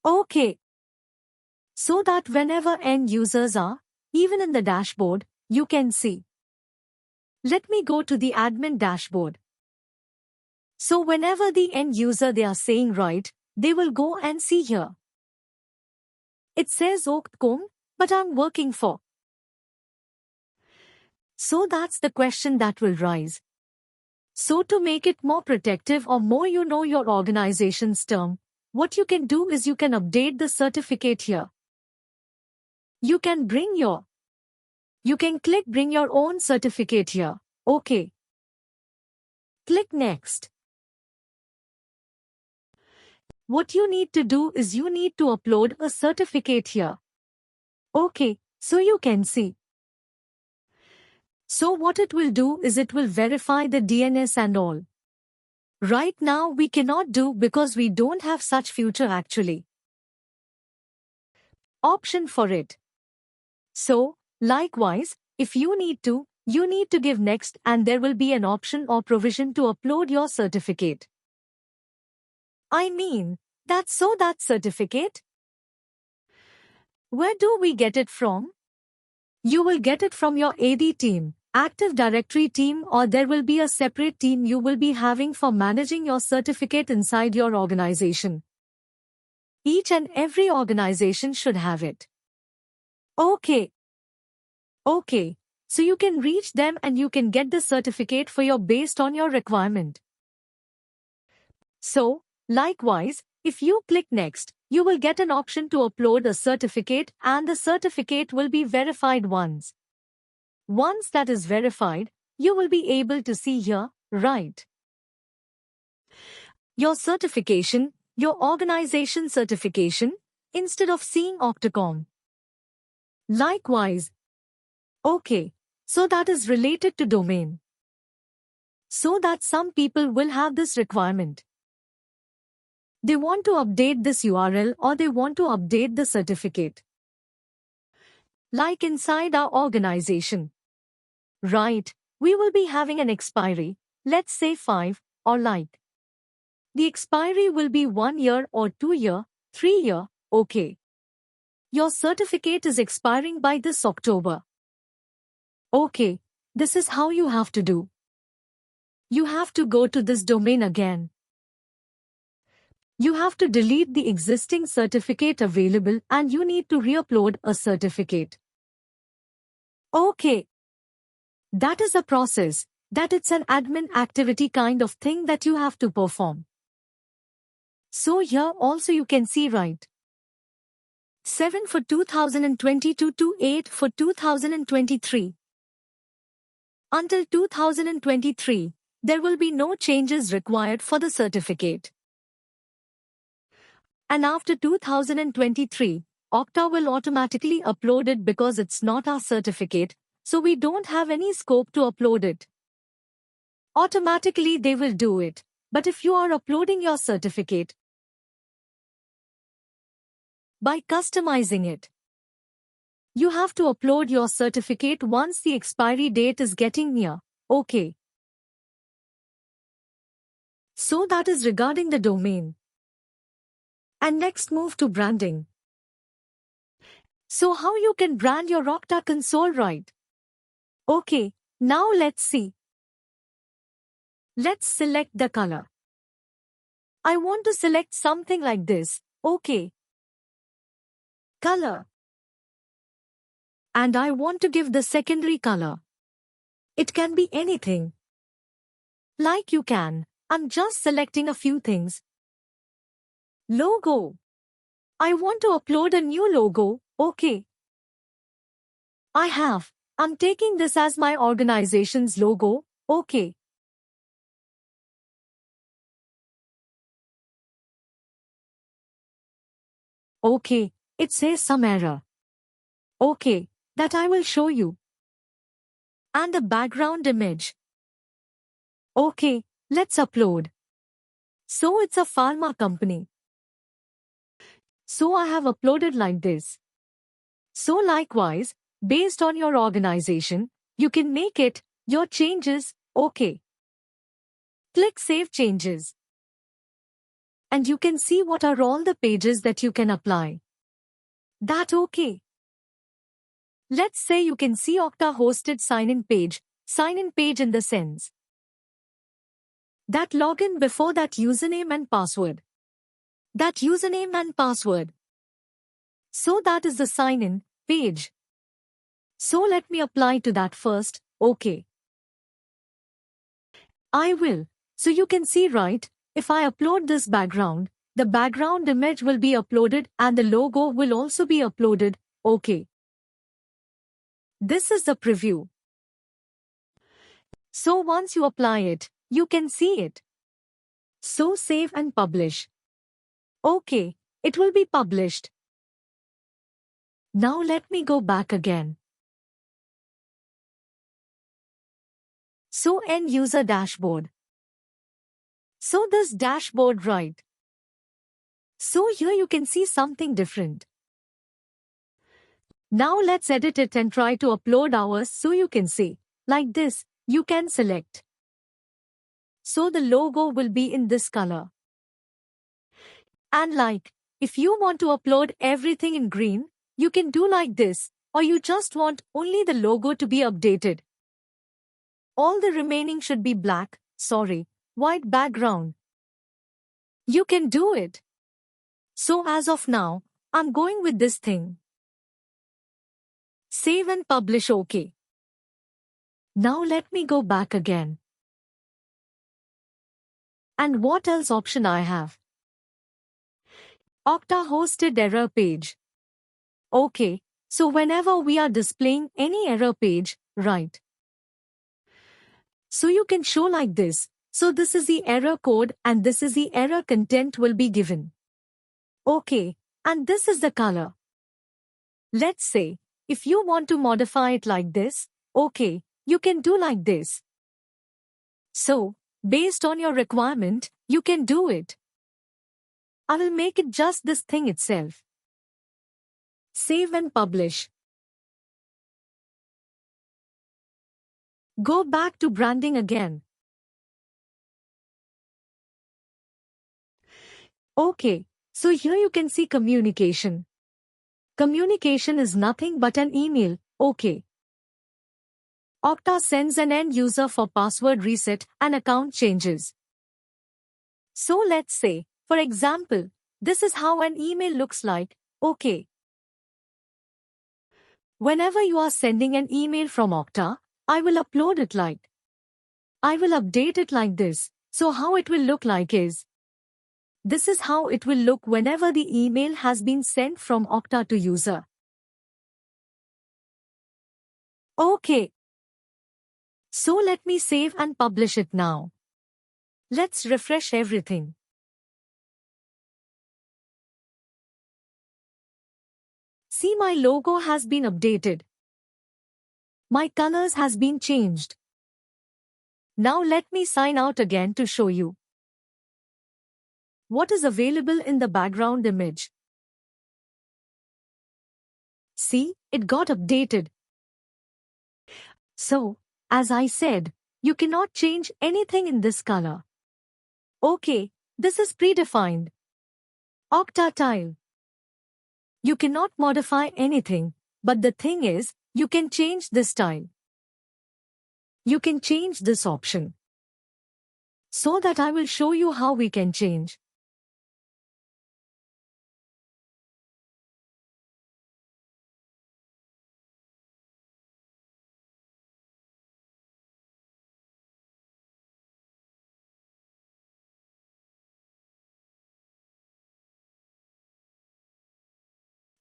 Okay. So that whenever end users are, even in the dashboard, you can see. Let me go to the admin dashboard. So whenever the end user they are saying right, they will go and see here. It says Oktcom, but I'm working for. So that's the question that will rise. So to make it more protective or more you know your organization's term, what you can do is you can update the certificate here. You can click bring your own certificate here. Okay. Click next. What you need to do is you need to upload a certificate here. Okay, so you can see. So what it will do is it will verify the DNS and all. Right now we cannot do because we don't have such feature actually. Option for it. So, likewise, if you need to give next and there will be an option or provision to upload your certificate. I mean, that certificate? Where do we get it from? You will get it from your AD team, Active Directory team, or there will be a separate team you will be having for managing your certificate inside your organization. Each and every organization should have it. Okay. So you can reach them and you can get the certificate for your based on your requirement. So, likewise, if you click next, you will get an option to upload a certificate and the certificate will be verified once. Once that is verified, you will be able to see here, right? Your certification, your organization certification, instead of seeing Oktcom. Likewise. Okay, so that is related to domain. So that some people will have this requirement. They want to update this URL or they want to update the certificate. Like inside our organization. Right, we will be having an expiry, let's say 5, or like. The expiry will be 1 year or 2 year, 3 year, okay. Your certificate is expiring by this October. Okay, this is how you have to do. You have to go to this domain again. You have to delete the existing certificate available and you need to re-upload a certificate. Okay. That is a process, that it's an admin activity kind of thing that you have to perform. So here also you can see right. 7 for 2022 to 8 for 2023. Until 2023, there will be no changes required for the certificate. And after 2023, Okta will automatically upload it because it's not our certificate, so we don't have any scope to upload it. Automatically they will do it, but if you are uploading your certificate by customizing it, you have to upload your certificate once the expiry date is getting near. Okay. So that is regarding the domain. And next move to branding. So how you can brand your Okta console right? Okay, now let's see. Let's select the color. I want to select something like this. Okay. Color. And I want to give the secondary color. It can be anything. Like you can. I'm just selecting a few things. Logo. I want to upload a new logo. Okay. I'm taking this as my organization's logo. Okay. Okay, it says some error. Okay, that I will show you. And a background image. Okay, let's upload. So it's a pharma company. So I have uploaded like this. So likewise, based on your organization, you can make it, your changes, okay. Click Save Changes. and you can see what are all the pages that you can apply. That okay. Let's say you can see Okta hosted sign-in page in the sense that login before that username and password. That username and password. So that is the sign-in page. So let me apply to that first. Okay. I will. So you can see, right, if I upload this background, the background image will be uploaded and the logo will also be uploaded. Okay. This is the preview. So once you apply it, you can see it. So save and publish. Okay, it will be published. Now let me go back again. So end user dashboard. So this dashboard, right? So here you can see something different. Now let's edit it and try to upload ours so you can see. Like this, you can select. So the logo will be in this color. And like, if you want to upload everything in green, you can do like this, or you just want only the logo to be updated. All the remaining should be black, white background. You can do it. So as of now, I'm going with this thing. Save and publish OK. Now let me go back again. And what else option I have? Okta hosted error page. Okay, so whenever we are displaying any error page, right? So you can show like this. So this is the error code and this is the error content will be given. Okay, and this is the color. Let's say, if you want to modify it like this, okay, you can do like this. So, based on your requirement, you can do it. I will make it just this thing itself. Save and publish. Go back to branding again. Okay, so here you can see communication. Communication is nothing but an email, okay. Okta sends an end user for password reset and account changes. So let's say, for example, this is how an email looks like, okay. Whenever you are sending an email from Okta, I will upload it like. I will update it like this, so how it will look like is. This is how it will look whenever the email has been sent from Okta to user. Okay. So let me save and publish it now. Let's refresh everything. See, my logo has been updated. My colors has been changed. Now let me sign out again to show you what is available in the background image. See, it got updated. So, as I said, you cannot change anything in this color. Okay, this is predefined. Okta tile. You cannot modify anything, but the thing is, you can change this style. You can change this option. So that I will show you how we can change.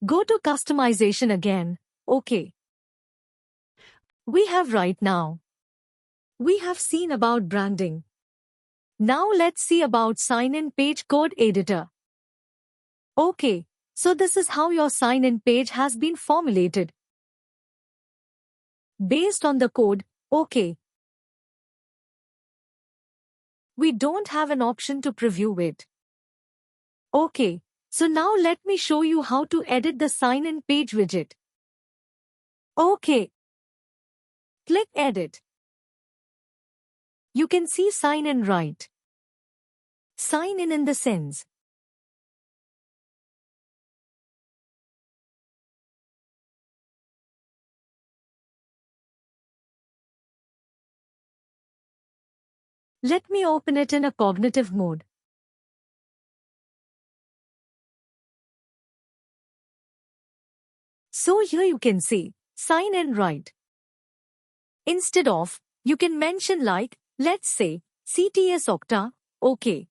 Go to customization again. Okay. We have right now. We have seen about branding. Now let's see about sign-in page code editor. Okay, so this is how your sign-in page has been formulated. Based on the code, okay. We don't have an option to preview it. Okay, so now let me show you how to edit the sign-in page widget. Okay. Click Edit. You can see sign in right. Sign in the sense Let me open it in a cognitive mode. So here you can see, sign in right. Instead of, you can mention like, let's say, CTS Okta, OK.